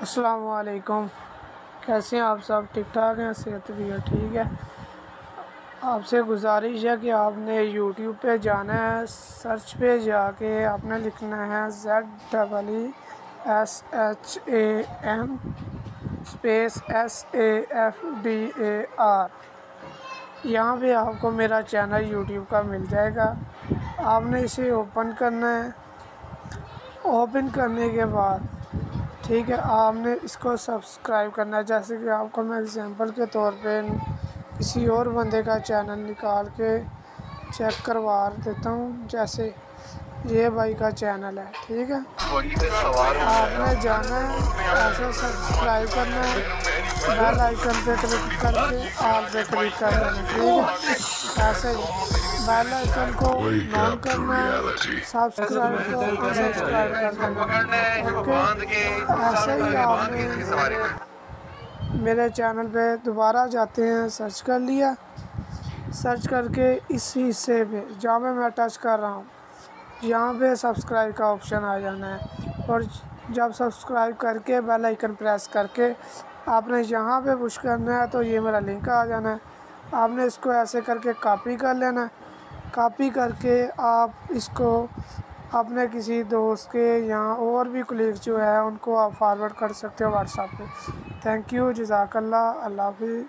अस्सलाम वालेकुम। कैसे हैं आप सब? ठीक ठाक हैं? सेहत भी है? ठीक है। आपसे गुजारिश है कि आपने यूट्यूब पे जाना है, सर्च पे जाके आपने लिखना है ZEESHAM स्पेस SAFDAR। यहाँ पे आपको मेरा चैनल यूट्यूब का मिल जाएगा। आपने इसे ओपन करना है। ओपन करने के बाद ठीक है, आपने इसको सब्सक्राइब करना है। जैसे कि आपको मैं एग्जांपल के तौर पे किसी और बंदे का चैनल निकाल के चेक करवा देता हूँ। जैसे ये भाई का चैनल है, ठीक है। आपने जाना है, ऐसे सब्सक्राइब करना है, बेल आइकन पे क्लिक करके ऑल पे क्लिक कर देना, ठीक है। ऐसे ही बेल आइकन को ऑन करना है, सब्सक्राइब को अनसब्सक्राइब कर देना, ओके। ऐसे ही आपने मेरे चैनल पे दोबारा जाते हैं, सर्च कर लिया। सर्च करके इस हिस्से पे जहाँ पे मैं टच कर रहा हूँ, यहाँ पे सब्सक्राइब का ऑप्शन आ जाना है। और जब सब्सक्राइब करके बेल आइकन प्रेस करके आपने यहाँ पे पुश करना है, तो ये मेरा लिंक आ जाना है। आपने इसको ऐसे करके कॉपी कर लेना है। कॉपी करके आप इसको अपने किसी दोस्त के यहाँ और भी कलीग जो है उनको आप फॉरवर्ड कर सकते हो व्हाट्सएप पे। थैंक यू, जज़ाकल्लाह, अल्लाह हाफ़िज़।